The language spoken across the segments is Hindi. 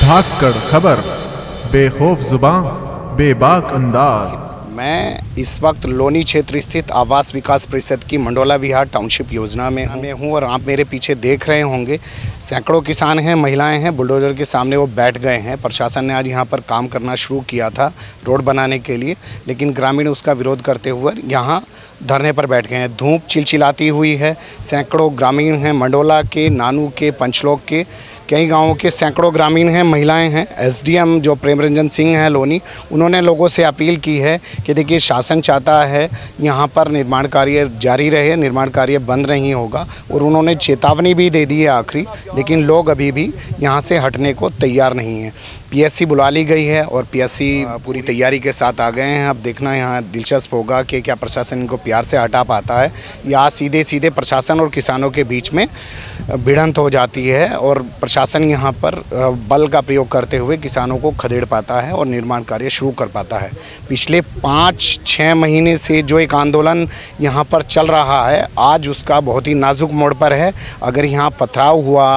धाकड़ खबर, बेखौफ जुबान, बेबाक अंदाज। मैं इस वक्त लोनी क्षेत्र स्थित आवास विकास परिषद की मंडोला विहार टाउनशिप योजना में हूँ और आप मेरे पीछे देख रहे होंगे सैकड़ों किसान हैं, महिलाएं हैं, बुलडोजर के सामने वो बैठ गए हैं। प्रशासन ने आज यहाँ पर काम करना शुरू किया था रोड बनाने के लिए, लेकिन ग्रामीण उसका विरोध करते हुए यहाँ धरने पर बैठ गए हैं। धूप चिलचिलाती हुई है। सैकड़ों ग्रामीण हैं, मंडोला के, नानू के, पंचलोक के, कई गांवों के सैकड़ों ग्रामीण हैं, महिलाएं हैं। एसडीएम जो प्रेम रंजन सिंह हैं लोनी, उन्होंने लोगों से अपील की है कि देखिए शासन चाहता है यहाँ पर निर्माण कार्य जारी रहे, निर्माण कार्य बंद नहीं होगा, और उन्होंने चेतावनी भी दे दी है आखिरी, लेकिन लोग अभी भी यहाँ से हटने को तैयार नहीं हैं। पीएससी बुला ली गई है और पीएससी पूरी तैयारी के साथ आ गए हैं। अब देखना यहाँ दिलचस्प होगा कि क्या प्रशासन इनको प्यार से हटा पाता है या सीधे सीधे प्रशासन और किसानों के बीच में भिड़ंत हो जाती है और प्रशासन यहाँ पर बल का प्रयोग करते हुए किसानों को खदेड़ पाता है और निर्माण कार्य शुरू कर पाता है। पिछले 5-6 महीने से जो एक आंदोलन यहाँ पर चल रहा है, आज उसका बहुत ही नाजुक मोड़ पर है। अगर यहाँ पथराव हुआ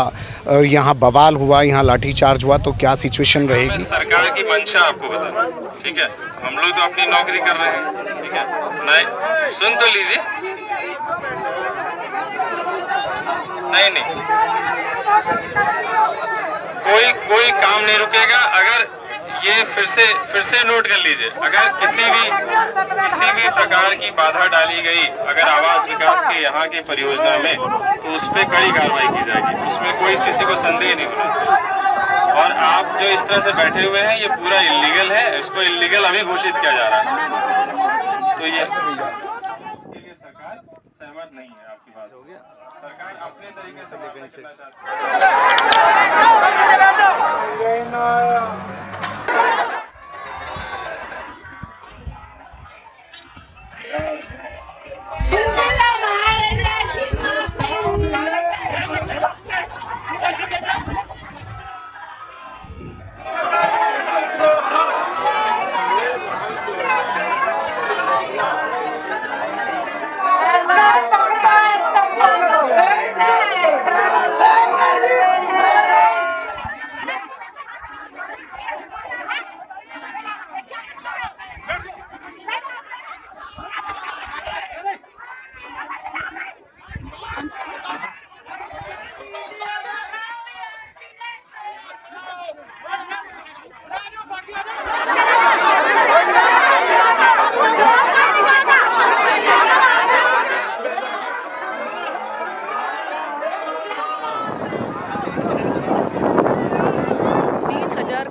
और यहाँ बवाल हुआ, यहाँ लाठीचार्ज हुआ तो क्या सिचुएशन रहेगी। सरकार की मंशा आपको बता, ठीक है, हम लोग तो अपनी नौकरी कर रहे हैं, ठीक है, नहीं सुन तो लीजिए। नहीं कोई काम नहीं रुकेगा। अगर ये फिर से नोट कर लीजिए, अगर किसी भी प्रकार की बाधा डाली गई अगर आवास विकास के यहाँ की परियोजना में, तो उस पर कड़ी कार्रवाई की जाएगी। उसमें कोई किसी को संदेह नहीं होना चाहिए। और आप जो इस तरह से बैठे हुए हैं, ये पूरा इल्लीगल है। इसको इल्लीगल अभी घोषित किया जा रहा है। तो ये उसके लिए सरकार सहमत नहीं है। आपकी बात हो गया, सरकार अपने तरीके से करना चाहती है।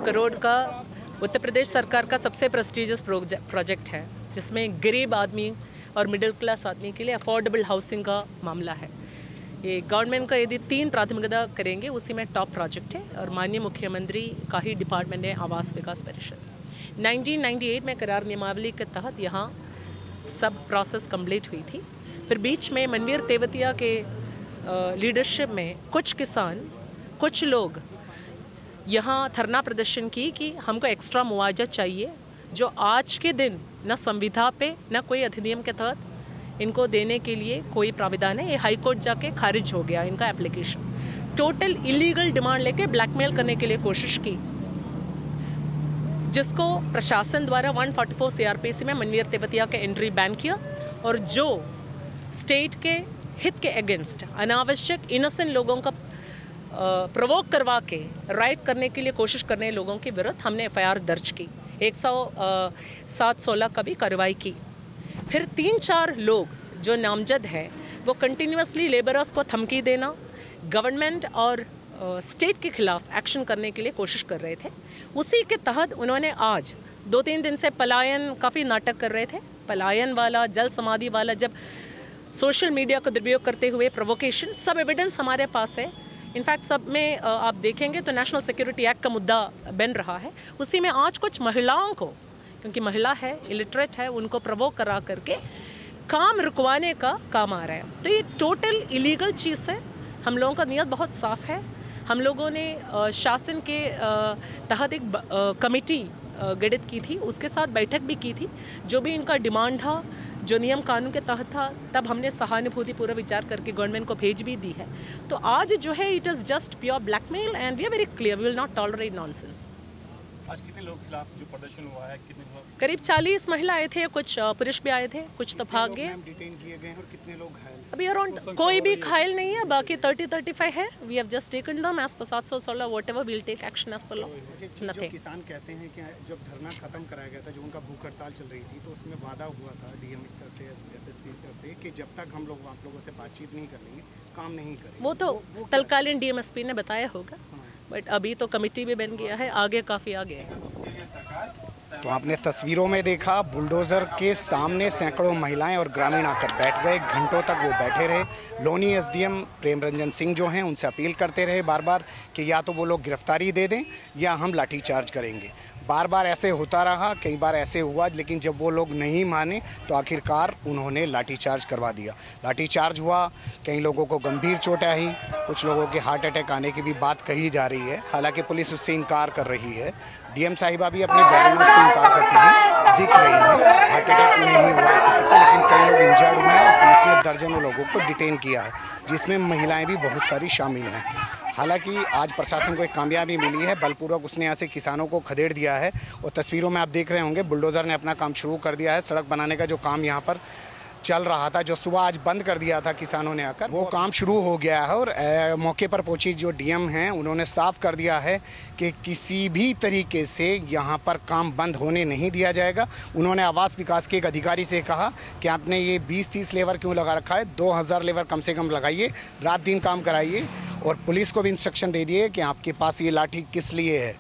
करोड़ का उत्तर प्रदेश सरकार का सबसे प्रेस्टिजियस प्रोजेक्ट है, जिसमें गरीब आदमी और मिडिल क्लास आदमी के लिए अफोर्डेबल हाउसिंग का मामला है। ये गवर्नमेंट का यदि 3 प्राथमिकता करेंगे, उसी में टॉप प्रोजेक्ट है और माननीय मुख्यमंत्री का ही डिपार्टमेंट है आवास विकास परिषद। 1998 में करार नियमावली के तहत यहाँ सब प्रोसेस कंप्लीट हुई थी। फिर बीच में मनवीर तेवतिया के लीडरशिप में कुछ किसान, कुछ लोग यहाँ धरना प्रदर्शन की कि हमको एक्स्ट्रा मुआवजा चाहिए, जो आज के दिन न संविधा पे न कोई अधिनियम के तहत इनको देने के लिए कोई प्राविधान है। ये हाई कोर्ट जाके खारिज हो गया इनका एप्लीकेशन। टोटल इलीगल डिमांड लेके ब्लैकमेल करने के लिए कोशिश की, जिसको प्रशासन द्वारा 144 CRPC में मनवीर तेवतिया के एंट्री बैन किया और जो स्टेट के हित के अगेंस्ट अनावश्यक इनोसेंट लोगों का प्रोवोक करवा के राइट करने के लिए कोशिश करने लोगों के विरुद्ध हमने FIR दर्ज की। 107-16 का भी कार्रवाई की। फिर 3-4 लोग जो नामजद है वो कंटिन्यूसली लेबरर्स को धमकी देना, गवर्नमेंट और स्टेट के खिलाफ एक्शन करने के लिए कोशिश कर रहे थे। उसी के तहत उन्होंने आज 2-3 दिन से पलायन काफ़ी नाटक कर रहे थे। पलायन वाला, जल समाधि वाला, जब सोशल मीडिया का दुरुपयोग करते हुए प्रोवोकेशन, सब एविडेंस हमारे पास है। इनफैक्ट सब में आप देखेंगे तो नेशनल सिक्योरिटी एक्ट का मुद्दा बन रहा है। उसी में आज कुछ महिलाओं को, क्योंकि महिला है, इलिटरेट है, उनको प्रोवोक करा करके काम रुकवाने का काम आ रहा है। तो ये टोटल इलीगल चीज़ है। हम लोगों का नियत बहुत साफ़ है। हम लोगों ने शासन के तहत एक कमेटी गठित की थी, उसके साथ बैठक भी की थी। जो भी इनका डिमांड था, जो नियम कानून के तहत था, तब हमने सहानुभूति पूर्व विचार करके गवर्नमेंट को भेज भी दी है। तो आज जो है it is just pure blackmail and we are very clear, we will not tolerate nonsense. आज कितने लोगों के खिलाफ जो प्रदर्शन हुआ है, कितने लोग? करीब 40 महिला आए थे, कुछ पुरुष भी आए थे, कुछ तो भाग गए। डिटेन किए गए हैं और कितने लोग घायल? अभी अराउंड कोई भी घायल नहीं है, बाकी 30-35 है। We have just taken them as per 716 whatever we will take action as per law. It's nothing. किसान कहते हैं कि जब धरना खत्म कराया गया था, जो उनका भूख हड़ताल चल रही थी, तो उसमें वादा हुआ था डीएम स्तर से, एसएसपी स्तर से, कि जब तक हम लोग आप लोगों से बातचीत नहीं कर लेंगे, काम नहीं करेंगे। वो तो तत्कालीन डीएमएसपी ने बताया होगा, बट अभी तो कमेटी भी बन गया है, आगे काफ़ी आगे है। तो आपने तस्वीरों में देखा, बुलडोज़र के सामने सैकड़ों महिलाएं और ग्रामीण आकर बैठ गए। घंटों तक वो बैठे रहे। लोनी एसडीएम प्रेम रंजन सिंह जो हैं उनसे अपील करते रहे बार बार कि या तो वो लोग गिरफ्तारी दे दें या हम लाठीचार्ज करेंगे। बार बार ऐसे होता रहा, कई बार ऐसे हुआ, लेकिन जब वो लोग नहीं माने तो आखिरकार उन्होंने लाठीचार्ज करवा दिया। लाठीचार्ज हुआ, कई लोगों को गंभीर चोटें आई, कुछ लोगों के हार्ट अटैक आने की भी बात कही जा रही है। हालांकि पुलिस उससे इनकार कर रही है। डीएम साहिबा भी अपने बयान से इनकार करती हुई दिख रही है। हार्ट अटैक नहीं हुआ है किसी को, लेकिन कई लोग इंजर्ड हुए हैं। पुलिस ने दर्जनों लोगों को डिटेन किया है, जिसमें महिलाएं भी बहुत सारी शामिल हैं। हालांकि आज प्रशासन को एक कामयाबी मिली है, बलपूर्वक उसने यहाँ से किसानों को खदेड़ दिया है। और तस्वीरों में आप देख रहे होंगे, बुलडोज़र ने अपना काम शुरू कर दिया है। सड़क बनाने का जो काम यहाँ पर चल रहा था, जो सुबह आज बंद कर दिया था किसानों ने आकर, वो काम शुरू हो गया है। और मौके पर पहुंची जो डीएम हैं, उन्होंने साफ कर दिया है कि किसी भी तरीके से यहाँ पर काम बंद होने नहीं दिया जाएगा। उन्होंने आवास विकास के एक अधिकारी से कहा कि आपने ये 20-30 लेबर क्यों लगा रखा है, 2000 लेबर कम से कम लगाइए, रात दिन काम कराइए। और पुलिस को भी इंस्ट्रक्शन दे दिए कि आपके पास ये लाठी किस लिए है।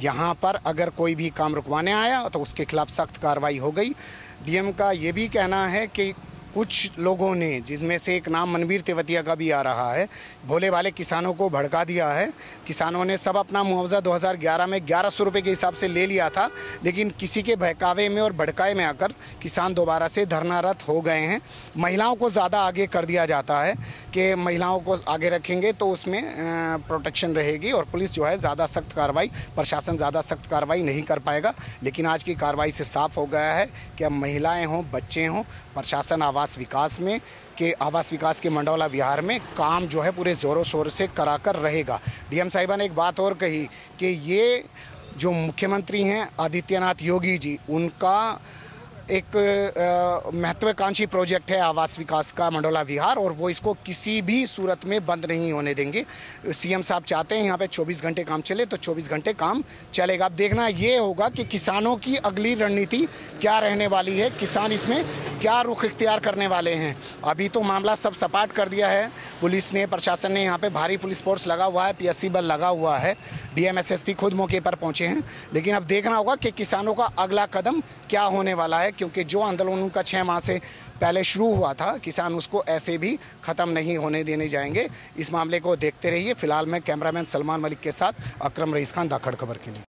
यहाँ पर अगर कोई भी काम रुकवाने आया तो उसके खिलाफ सख्त कार्रवाई हो गई। डीएम का ये भी कहना है कि कुछ लोगों ने, जिनमें से एक नाम मनवीर तेवतिया का भी आ रहा है, भोले भाले किसानों को भड़का दिया है। किसानों ने सब अपना मुआवजा 2011 में 1100 रुपये के हिसाब से ले लिया था, लेकिन किसी के बहकावे में और भड़काए में आकर किसान दोबारा से धरनारत हो गए हैं। महिलाओं को ज़्यादा आगे कर दिया जाता है कि महिलाओं को आगे रखेंगे तो उसमें प्रोटेक्शन रहेगी और पुलिस जो है ज़्यादा सख्त कार्रवाई, प्रशासन ज़्यादा सख्त कार्रवाई नहीं कर पाएगा। लेकिन आज की कार्रवाई से साफ हो गया है कि अब महिलाएँ हों, बच्चे हों, प्रशासन आवास विकास के मंडौला विहार में काम जो है पूरे ज़ोरों शोर से कराकर रहेगा। डीएम साहिबा ने एक बात और कही कि ये जो मुख्यमंत्री हैं आदित्यनाथ योगी जी, उनका एक महत्वाकांक्षी प्रोजेक्ट है आवास विकास का मंडौला विहार, और वो इसको किसी भी सूरत में बंद नहीं होने देंगे। सीएम साहब चाहते हैं यहाँ पे 24 घंटे काम चले, तो 24 घंटे काम चलेगा। अब देखना ये होगा कि किसानों की अगली रणनीति क्या रहने वाली है, किसान इसमें क्या रुख इख्तियार करने वाले हैं। अभी तो मामला सब सपाट कर दिया है पुलिस ने, प्रशासन ने। यहाँ पे भारी पुलिस फोर्स लगा हुआ है, पीएससी बल लगा हुआ है, डीएम एसएसपी खुद मौके पर पहुँचे हैं। लेकिन अब देखना होगा कि किसानों का अगला कदम क्या होने वाला है, क्योंकि जो आंदोलन उनका 6 माह से पहले शुरू हुआ था, किसान उसको ऐसे भी ख़त्म नहीं होने देने जाएंगे। इस मामले को देखते रहिए। फिलहाल मैं कैमरामैन सलमान मलिक के साथ अकरम रईस खान, धाकड़ खबर के लिए।